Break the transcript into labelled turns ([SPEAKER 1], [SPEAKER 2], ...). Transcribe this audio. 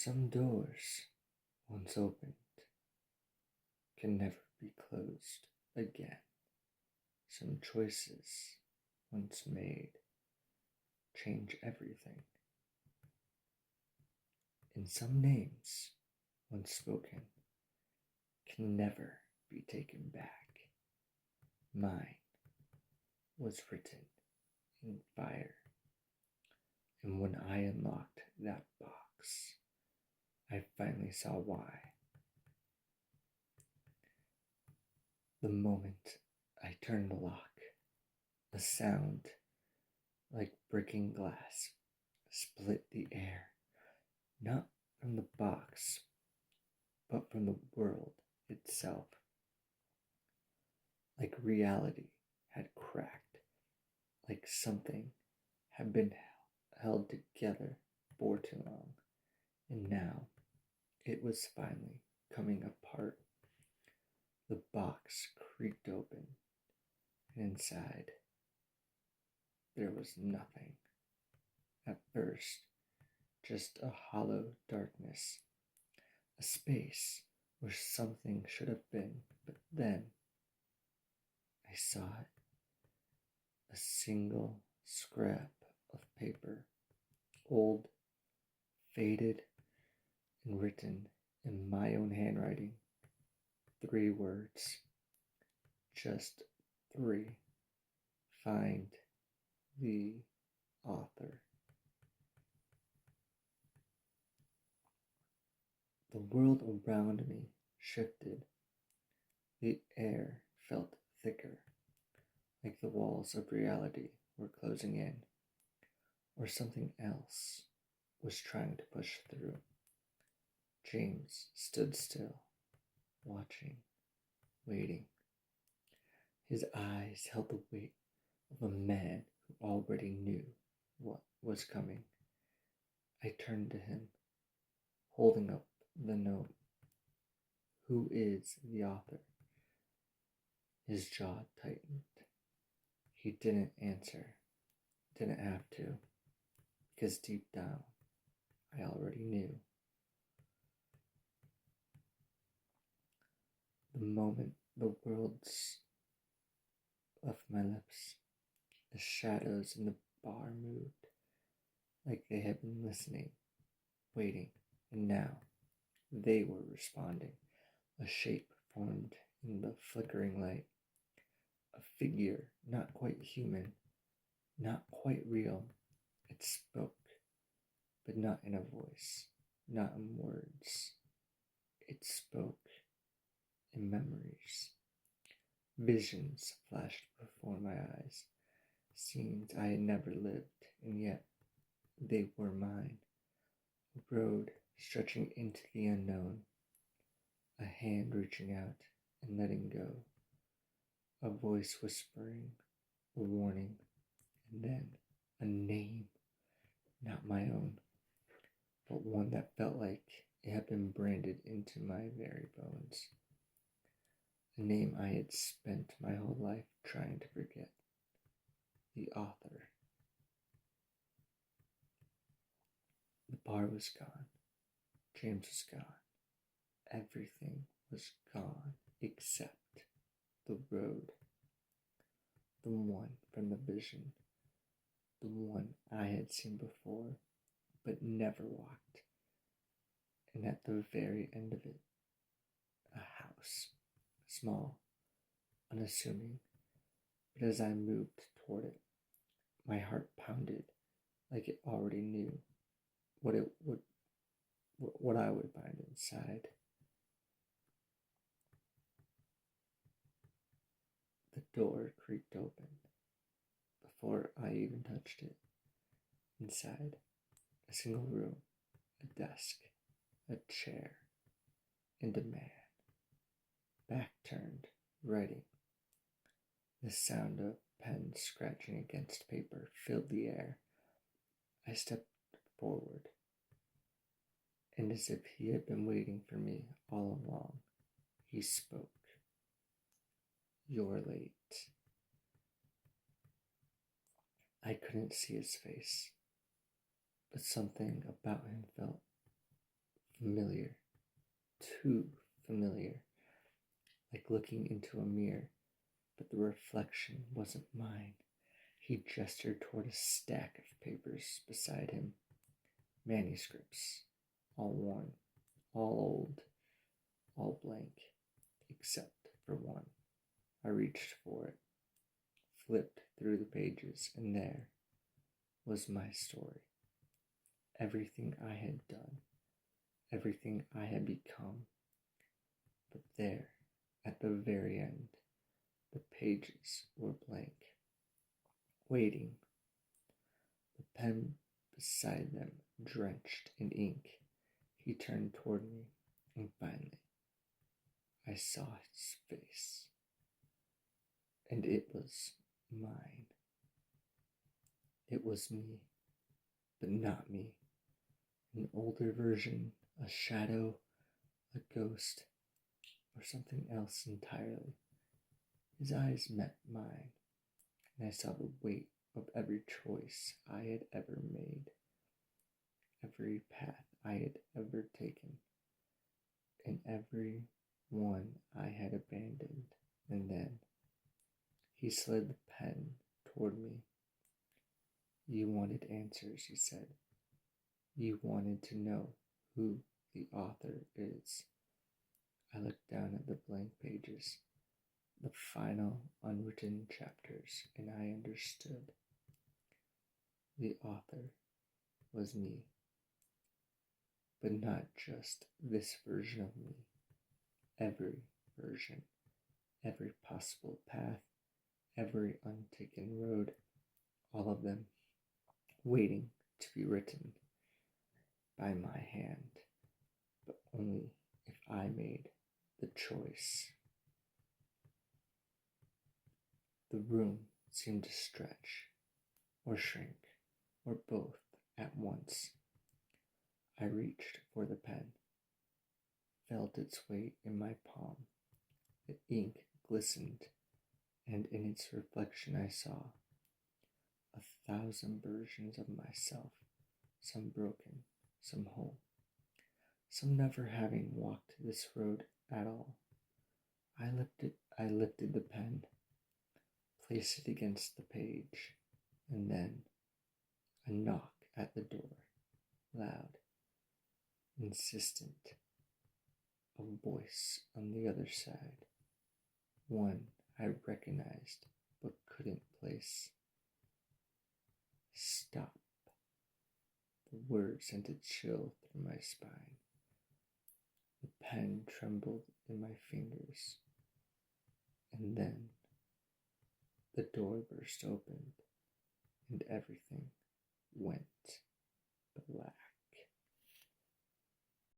[SPEAKER 1] Some doors, once opened, can never be closed again. Some choices, once made, change everything. And some names, once spoken, can never be taken back. Mine was written in fire. And when I unlocked that box, I finally saw why. The moment I turned the lock, a sound like breaking glass split the air, not from the box, but from the world itself. Like reality had cracked, like something had been held together for too long, and now it was finally coming apart. The box creaked open, and inside there was nothing. At first, just a hollow darkness, a space where something should have been, but then I saw it. A single scrap of paper, old, faded, and written in my own handwriting. 3 words, just 3. Find the author. The world around me shifted. The air felt thicker, like the walls of reality were closing in, or something else was trying to push through. James stood still, watching, waiting. His eyes held the weight of a man who already knew what was coming. I turned to him, holding up the note. Who is the author? His jaw tightened. He didn't answer, didn't have to, because deep down, I already knew. The moment the words left my lips, the shadows in the bar moved, like they had been listening, waiting, and now they were responding. A shape formed in the flickering light, a figure not quite human, not quite real. It spoke, but not in a voice, not in words. It spoke in memories. Visions flashed before my eyes, scenes I had never lived, and yet they were mine. A road stretching into the unknown, a hand reaching out and letting go, a voice whispering a warning, and then a name, not my own, but one that felt like it had been branded into my very bones. A name I had spent my whole life trying to forget. The author. The bar was gone. James was gone. Everything was gone except the road. The one from the vision. The one I had seen before, but never walked. And at the very end of it, a house. Small, unassuming, but as I moved toward it, my heart pounded like it already knew what I would find inside. The door creaked open before I even touched it. Inside, a single room, a desk, a chair, and a man, back turned, writing. The sound of pen scratching against paper filled the air. I stepped forward, and as if he had been waiting for me all along, he spoke. You're late. I couldn't see his face, but something about him felt familiar, too familiar, like looking into a mirror, but the reflection wasn't mine. He gestured toward a stack of papers beside him, manuscripts, all worn, all old, all blank, except for one. I reached for it, flipped through the pages, and there was my story. Everything I had done, everything I had become. But there, at the very end, the pages were blank, waiting, the pen beside them drenched in ink. He turned toward me, and finally, I saw his face, and it was mine. It was me, but not me. An older version, a shadow, a ghost, or something else entirely. His eyes met mine, and I saw the weight of every choice I had ever made, every path I had ever taken, and every one I had abandoned. And then he slid the pen toward me. You wanted answers, he said. You wanted to know who the author is. I looked down at the blank pages, the final unwritten chapters, and I understood. The author was me, but not just this version of me. Every version, every possible path, every untaken road, all of them waiting to be written by my hand, but only if I made the choice. The room seemed to stretch, or shrink, or both at once. I reached for the pen, felt its weight in my palm. The ink glistened, and in its reflection I saw 1,000 versions of myself, some broken, some whole, some never having walked this road at all. I lifted the pen, placed it against the page, and then a knock at the door, loud, insistent, a voice on the other side, one I recognized but couldn't place. Stop. The word sent a chill through my spine. The pen trembled in my fingers, and then the door burst open, and everything